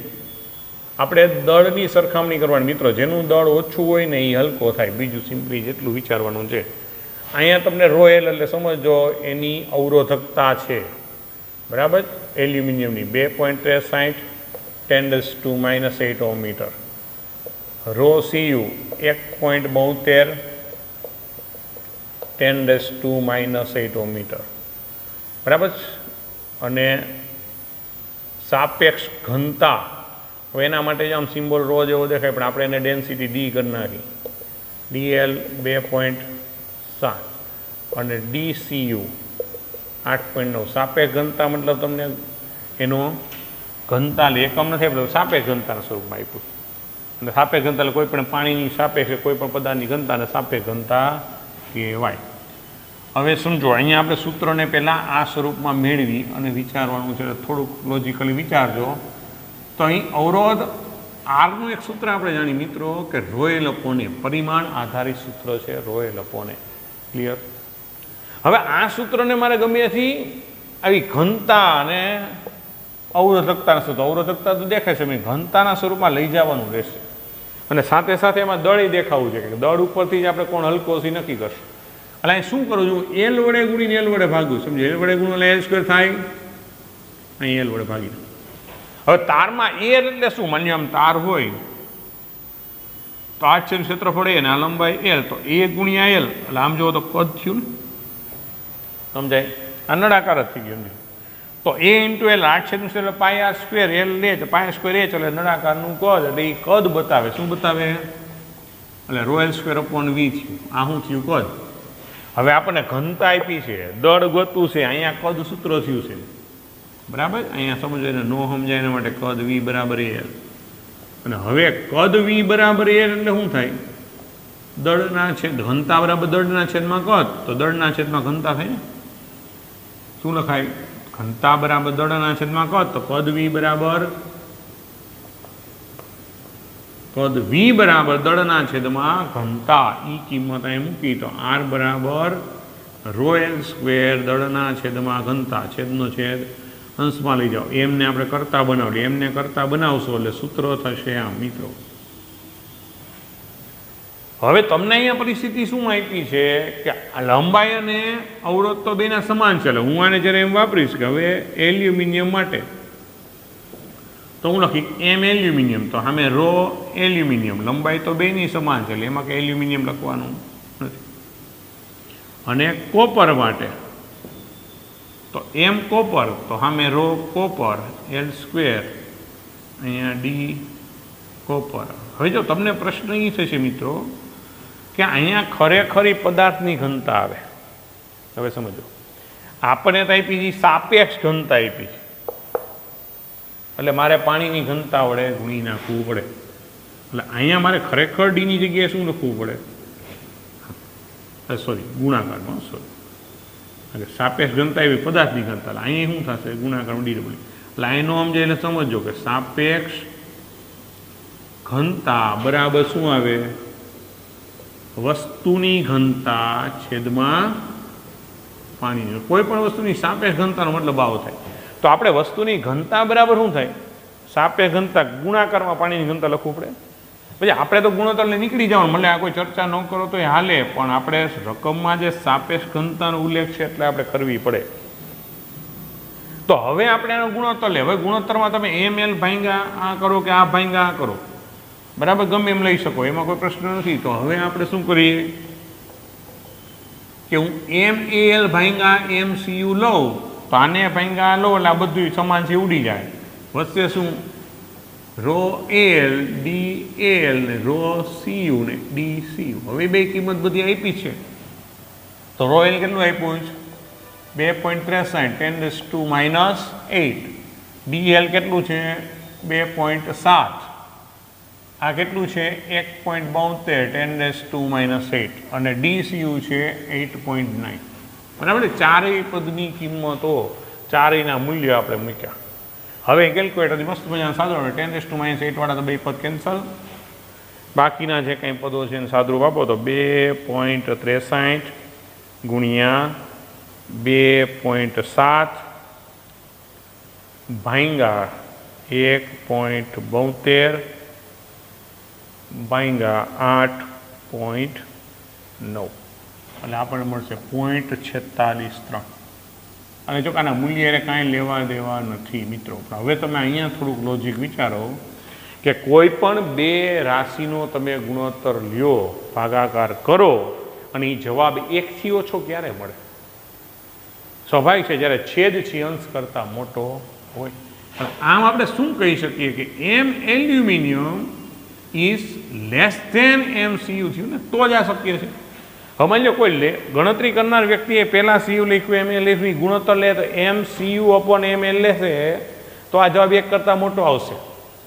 આપણે દળની સરખામણી કરવાની મિત્રો, જેનું દળ ઓછું હોય ને એ હલકો થાય, બીજું સિમ્પલી જેટલું વિચારવાનું છે. અહીંયા તમને રોયલ એટલે સમજો એની અવરોધકતા છે, બરાબર, એલ્યુમિનિયમની 2.63 10⁻⁻8 ઓહ્મ. રો સીયુ 1.72 10⁻⁻8 ઓહ્મ, બરાબર. અને સાપેક્ષ ઘનતા, હવે એના માટે જ આમ સિમ્બોલ રો જેવો દેખાય પણ આપણે એને ડેન્સિટી ડી કરી નાખી, DL 2.7 અને DCU 8.9. સાપેક્ષ ઘનતા મતલબ તમને એનો ઘનતા એકમ નથી આપ્યો, સાપેક્ષ ઘનતાના સ્વરૂપમાં આપ્યું. અને સાપેક્ષ ઘનતા એટલે કોઈ પણ પાણીની સાપેક્ષે કોઈ પણ પદાર્થની ઘનતાને સાપેક્ષ ઘનતા કહેવાય. હવે સમજો, અહીંયા આપણે સૂત્રને પહેલાં આ સ્વરૂપમાં મેળવી અને વિચારવાનું છે. થોડુંક લોજિકલી વિચારજો. તો અહીં અવરોધ આરનું એક સૂત્ર આપણે જાણીએ મિત્રો કે રોયલ અપોને, પરિમાણ આધારિત સૂત્ર છે રોયલ અપોને. ક્લિયર? હવે આ સૂત્રને મારે ગમે ત્યાંથી આવી ઘનતા અને અવરોધકતાના સ્વરૂપ, અવરોધકતા તો દેખાય છે, મેં ઘનતાના સ્વરૂપમાં લઈ જવાનું રહેશે. અને સાથે સાથે એમાં દળે દેખાવું છે કે દળ ઉપરથી જ આપણે કોણ હલકો હશે નક્કી કરશું. એટલે અહીં શું કરું છું, એલ વડે ગુણીને એલ વડે ભાગું. સમજો, એલ વડે ગુણો એટલે એલ સ્ક્વેર થાય, અહીં એલ વડે ભાગી. હવે તારમાં એર એટલે શું, માન્ય આમ તાર હોય તો આ છે ક્ષેત્રફળ એ અને આ લંબાઈ એલ, તો એ ગુણ્યા એલ એટલે આમ જુઓ તો કદ થયું ને, સમજાય? આ નળાકાર જ થઈ ગયું. તો એ ઇન્ટુ એલ 8 એટલે પાય સ્ક્વેર એલ લે તો પાય સ્ક્વેર એચ એટલે નળાકારનું કદ, એટલે એ કદ બતાવે. શું બતાવે? એટલે રોયલ સ્ક્વેર અપોન વી થયું. આ શું થયું? કદ. હવે આપણને ઘનતા આપી છે, દળ ગતું છે, અહીંયા કદ સૂત્ર થયું છે, બરાબર. અહીંયા સમજો, એને નો સમજાય એના માટે કદ વી બરાબર એલ. અને હવે કદ વી બરાબર એલ એટલે શું થાય? દળના છેદ, ઘનતા બરાબર દળના છેદમાં કદ, તો દળના છેદમાં ઘનતા થાય. શું લખાય? ઘનતા બરાબર દળના છેદમાં કદ, તો કદ વી બરાબર દળના છેદમાં ઘનતા. ઈ કિંમત અહીં મૂકી તો આર બરાબર રોયલ સ્ક્વેર દળના છેદમાં ઘનતા, છેદનો છેદ અંશમાં લઈ જાઓ. એમને આપણે કરતા બનાવીએ, એમને કરતા બનાવશો એટલે સૂત્ર થશે આમ મિત્રો. હવે તમને અહીંયા પરિસ્થિતિ શું આપી છે કે લંબાઈ અને અવરોધ તો બેના સમાન છે. એટલે હું આને જ્યારે એમ વાપરીશ કે હવે એલ્યુમિનિયમ માટે તો હું લખી એમ એલ્યુમિનિયમ, તો સામે રો એલ્યુમિનિયમ, લંબાઈ તો બેની સમાન છે એટલે એમાં કે એલ્યુમિનિયમ લખવાનું નથી. અને કોપર માટે તો એમ કોપર, તો સામે રો કોપર એલ સ્ક્વેર, અહીંયા ડી કોપર. હવે જો તમને પ્રશ્ન એ થશે મિત્રો કે અહીંયા ખરેખરી પદાર્થની ઘનતા આવે. હવે સમજો, આપણે તો આપી છે સાપેક્ષ ઘનતા આપી છે, એટલે મારે પાણીની ઘનતા વડે ગુણી નાખવું પડે. એટલે અહીંયા મારે ખરેખર ડીની જગ્યાએ શું લખવું પડે? સોરી, ગુણાકારમાં. સોરી, એટલે સાપેક્ષ ઘનતા એવી પદાર્થની ઘનતા, એટલે અહીંયા શું થશે? ગુણાકારમાં ડી ડબલ. એટલે અહીંનો સમજે એટલે સમજો કે સાપેક્ષ ઘનતા બરાબર શું આવે? વસ્તુની ઘનતા છેદમાં પાણીની. કોઈ પણ વસ્તુની સાપેક્ષ ઘનતાનો મતલબ આવો થાય. તો આપણે વસ્તુની ઘનતા બરાબર શું થાય? સાપેક્ષ ઘનતા ગુણાકારમાં પાણીની ઘનતા લખવું પડે. પછી આપણે તો ગુણોત્તરને નીકળી જવાનું, એટલે આ કોઈ ચર્ચા ન કરો તો એ હાલે, પણ આપણે રકમમાં જે સાપેક્ષ ઘનતાનો ઉલ્લેખ છે એટલે આપણે કરવી પડે. તો હવે આપણે એનો ગુણોત્તર લે. હવે ગુણોત્તરમાં તમે એમ એલ ભાંગા આ કરો કે આ ભાંગા આ કરો, બરાબર, ગમે એમ લઈ શકો, એમાં કોઈ પ્રશ્ન નથી. તો હવે આપણે શું કરીએ કે હું MAL ભાંગા MCU લઉં તો આને ભાંગા લો એટલે આ બધું સમાન છે ઉડી જાય. વચ્ચે શું રો એલ DL ને રો CU ને DCU. હવે બે કિંમત બધી આપી છે તો રો એલ કેટલું આપ્યું છે 2.63 10⁻8. DL કેટલું છે 2.7. આ કેટલું છે 1.72 10⁻8 અને DCU છે 8.9. બરાબર, ચારેય પદની કિંમતો ચારેયના મૂલ્યો આપણે મૂક્યા. હવે કેલ્ક્યુલેટરથી મસ્ત મજાનું સાદું 10⁻8 વાળા તો બે પદ કેન્સલ. બાકીના જે કંઈ પદો છે એને સાદું આપો તો 2.63 ગુણ્યા 2.7 ભાંગા 1.72 ભાંગા 8.9 એટલે આપણને મળશે 0.46. અને જો આના મૂલ્ય એને કાંઈ લેવા દેવા નથી મિત્રો. પણ હવે તમે અહીંયા થોડુંક લોજિક વિચારો કે કોઈ પણ બે રાશિનો તમે ગુણોત્તર લ્યો, ભાગાકાર કરો અને એ જવાબ 1થી ઓછો ક્યારે મળે? સ્વાભાવિક છે જ્યારે છેદ છે અંશ કરતાં મોટો હોય. પણ આમ આપણે શું કહી શકીએ કે aluminium is less than MCU થયું ને તો જ આ શક્ય છે. હવે માની લો કોઈ ગણતરી કરનાર વ્યક્તિએ પહેલાં CU લખ્યું ML લખ્યું ગુણોત્તર લે તો MCU/ML લેશે તો આ જવાબ 1 કરતાં મોટો આવશે.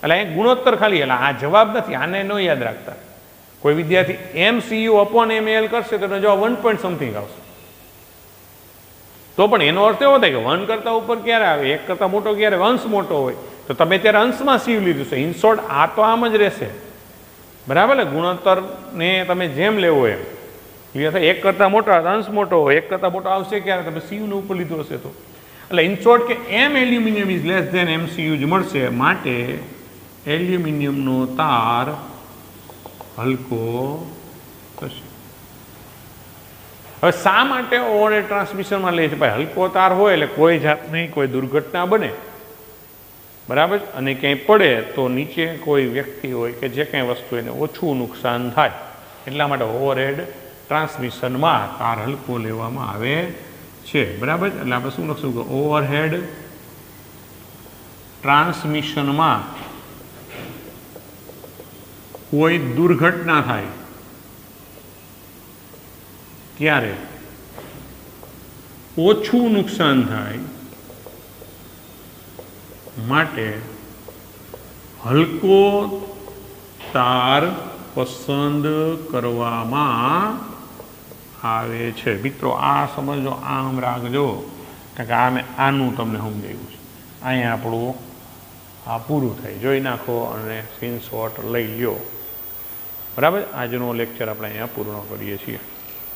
એટલે અહીં ગુણોત્તર ખાલી, એટલે આ જવાબ નથી, આને ન યાદ રાખતા. કોઈ વિદ્યાર્થી MCU/ML કરશે તો એનો જવાબ 1 point something આવશે. તો પણ એનો અર્થ એવો થાય કે 1 કરતાં ઉપર ક્યારે આવે, 1 કરતાં મોટો ક્યારે, અંશ મોટો હોય તો તમે ત્યારે અંશમાં CU લીધું છે. ઇન શોર્ટ આ તો આમ જ રહેશે. બરાબર ને, ગુણોત્તરને તમે જેમ લેવો એમ ક્લિયર થાય. 1 કરતાં મોટો અંશ મોટો હોય, 1 કરતાં મોટો આવશે ક્યારે તમે CU નું ઉપર લીધું હશે તો. એટલે ઇન શોર્ટ કે aluminium is less than MCU જ મળશે. માટે એલ્યુમિનિયમનો તાર હલકો થશે. હવે શા માટે ઓવરહેડ ટ્રાન્સમિશનમાં લે છે? ભાઈ હલકો તાર હોય એટલે કોઈ જાતની કોઈ દુર્ઘટના બને, બરાબર, અને ક્યાંય પડે તો નીચે કોઈ વ્યક્તિ હોય કે જે કાંઈ વસ્તુ એને ઓછું નુકસાન થાય. એટલા માટે ઓવરહેડ ટ્રાન્સમિશનમાં તાર હલકો લેવામાં આવે છે. બરાબર, એટલે આપણે શું લખશું કે ઓવરહેડ ટ્રાન્સમિશનમાં કોઈ દુર્ઘટના થાય ત્યારે ઓછું નુકસાન થાય માટે હલકો તાર પસંદ કરવામાં આવે છે. મિત્રો આ સમજો, આમ રાખજો, કારણ કે આનું તમને સમજાવ્યું છે. અહીંયા આપણું આ પૂરું થાય. જોઈ નાખો અને સ્ક્રીનશોટ લઈ લ્યો. બરાબર, આજનો લેક્ચર આપણે અહીંયા પૂર્ણ કરીએ છીએ.